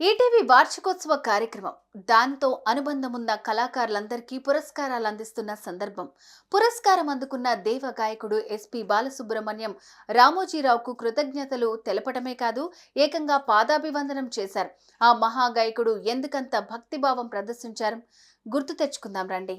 ETV వార్షికోత్సవ కార్యక్రమం దాంతో అనుబంధం ఉన్న కళాకారులందరికీ పురస్కారాలు అందిస్తున్న సందర్భం. పురస్కారం అందుకున్న దేవ గాయకుడు ఎస్పి బాలసుబ్రహ్మణ్యం రామోజీరావుకు కృతజ్ఞతలు తెలపడమే కాదు, ఏకంగా పాదాభివందనం చేశారు. ఆ మహాగాయకుడు ఎందుకంత భక్తిభావం ప్రదర్శించారు గుర్తు తెచ్చుకుందాం రండి.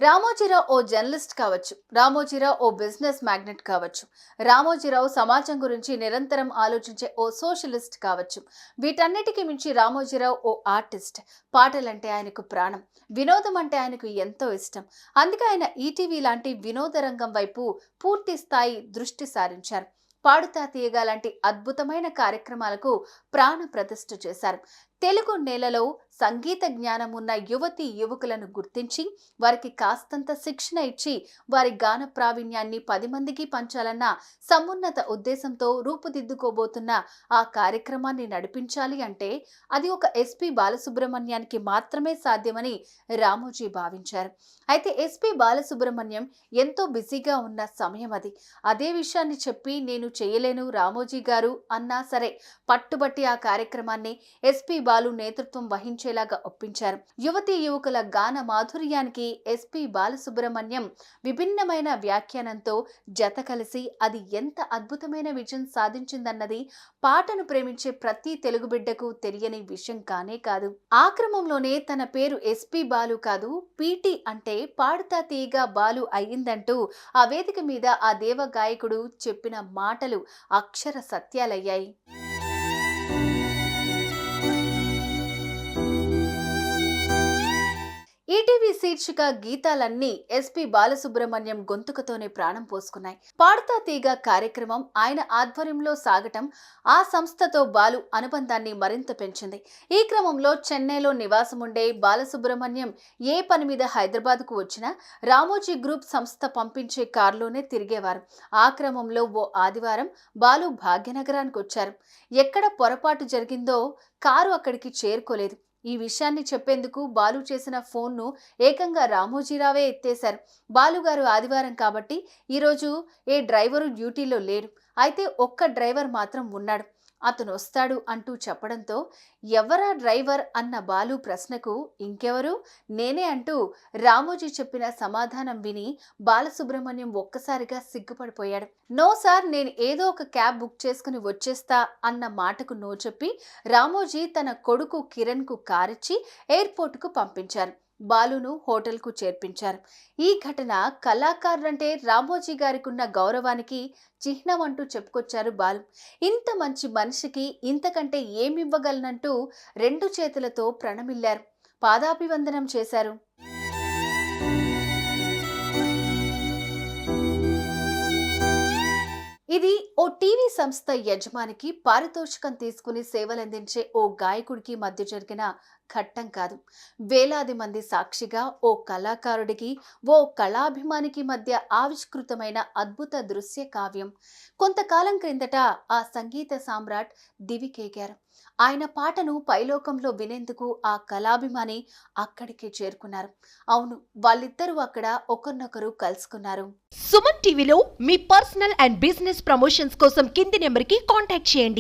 రామోజీరావు ఓ జర్నలిస్ట్ కావచ్చు, రామోజీరావు ఓ బిజినెస్ మ్యాగ్నెట్ కావచ్చు, రామోజీరావు సమాజం గురించి నిరంతరం ఆలోచించే ఓ సోషలిస్ట్ కావచ్చు. వీటన్నిటికీ మించి రామోజీరావు ఓ ఆర్టిస్ట్. పాటలంటే ఆయనకు ప్రాణం, వినోదం అంటే ఆయనకు ఎంతో ఇష్టం. అందుకే ఆయన ఈటీవీ లాంటి వినోద రంగం వైపు పూర్తి స్థాయి దృష్టి సారించారు. పాడుతా తీయగా లాంటి అద్భుతమైన కార్యక్రమాలకు ప్రాణ ప్రతిష్ఠ చేశారు. తెలుగు నేలలో సంగీత జ్ఞానం ఉన్న యువతీ యువకులను గుర్తించి వారికి కాస్తంత శిక్షణ ఇచ్చి వారి గాన ప్రావీణ్యాన్ని 10 మందికి పంచాలన్న సమున్నత ఉద్దేశంతో రూపుదిద్దుకోబోతున్న ఆ కార్యక్రమాన్ని నడిపించాలి అంటే అది ఒక ఎస్పి బాలసుబ్రహ్మణ్యానికి మాత్రమే సాధ్యమని రామోజీ భావించారు. అయితే ఎస్పి బాలసుబ్రహ్మణ్యం ఎంతో బిజీగా ఉన్న సమయం అది. అదే విషయాన్ని చెప్పి నేను చేయలేను రామోజీ గారు అన్నా సరే పట్టుబట్టి ఆ కార్యక్రమాన్ని ఎస్పి బాలు నేతృత్వం వహించేలాగా ఒప్పించారు. యువతీ యువకుల గాన మాధుర్యానికి ఎస్పి బాలసుబ్రహ్మణ్యం విభిన్నమైన వ్యాఖ్యానంతో జత కలిసి అది ఎంత అద్భుతమైన విజయం సాధించిందన్నది పాటను ప్రేమించే ప్రతి తెలుగు బిడ్డకు తెలియని విషయం కానే కాదు. ఆ క్రమంలోనే తన పేరు ఎస్పి బాలు కాదు, పీటీ అంటే పాడుతా తీయగా బాలు అయ్యిందంటూ ఆ వేదిక మీద ఆ దేవ గాయకుడు చెప్పిన మాటలు అక్షర సత్యాలయ్యాయి. ఈటీవీ శీర్షిక గీతాలన్నీ ఎస్పి బాలసుబ్రహ్మణ్యం గొంతుకతోనే ప్రాణం పోసుకున్నాయి. పాడుతా తీగ కార్యక్రమం ఆయన ఆధ్వర్యంలో సాగటం ఆ సంస్థతో బాలు అనుబంధాన్ని మరింత పెంచింది. ఈ క్రమంలో చెన్నైలో నివాసముండే బాలసుబ్రహ్మణ్యం ఏ పని మీద హైదరాబాద్కు వచ్చినా రామోజీ గ్రూప్ సంస్థ పంపించే కారులోనే తిరిగేవారు. ఆ క్రమంలో ఓ ఆదివారం బాలు భాగ్యనగరానికి వచ్చారు. ఎక్కడ పొరపాటు జరిగిందో కారు అక్కడికి చేరుకోలేదు. ఈ విషయాన్ని చెప్పేందుకు బాలు చేసిన ఫోన్ను ఏకంగా రామోజీరావే ఎత్తేశారు. బాలుగారు ఆదివారం కాబట్టి ఈరోజు ఏ డ్రైవరు డ్యూటీలో లేడు, అయితే ఒక్క డ్రైవర్ మాత్రం ఉన్నాడు, అతను వస్తాడు అంటూ చెప్పడంతో ఎవరా డ్రైవర్ అన్న బాలు ప్రశ్నకు ఇంకెవరు నేనే అంటూ రామోజీ చెప్పిన సమాధానం విని బాలసుబ్రహ్మణ్యం ఒక్కసారిగా సిగ్గుపడిపోయాడు. నో సార్, నేను ఏదో ఒక క్యాబ్ బుక్ చేసుకుని వచ్చేస్తా అన్న మాటకు నో చెప్పి రామోజీ తన కొడుకు కిరణ్కు కారిచ్చి ఎయిర్పోర్టుకు పంపించారు. బాలును హోటల్కు చేర్పించారు. ఈ ఘటన కళాకారులంటే రామోజీ గారికి ఉన్న గౌరవానికి చిహ్నం అంటూ చెప్పుకొచ్చారు బాలు. ఇంత మంచి మనిషికి ఇంతకంటే ఏమివ్వగలనంటూ 2 చేతులతో ప్రణమిల్లారు, పాదాభివందనం చేశారు. ఇది ఓ టీవీ సంస్థ యజమానికి పారితోషికం తీసుకుని సేవలందించే ఓ గాయకుడికి మధ్య జరిగిన ఘట్టం కాదు. వేలాది మంది సాక్షిగా ఓ కళాకారుడికి, ఓ కళాభిమానికి మధ్య ఆవిష్కృతమైన అద్భుత దృశ్య కావ్యం. కొంతకాలం క్రిందట ఆ సంగీత సామ్రాట్ దివికేగారు. ఆయన పాటను పైలోకంలో వినేందుకు ఆ కళాభిమాని అక్కడికి చేరుకున్నారు. అవును, వాళ్ళిద్దరూ అక్కడ ఒకరినొకరు కలుసుకున్నారు. సుమన్ టీవీలో మీ పర్సనల్ అండ్ బిజినెస్ ప్రమోషన్స్ కోసం కింది నెంబర్కి కాంటాక్ట్ చేయండి.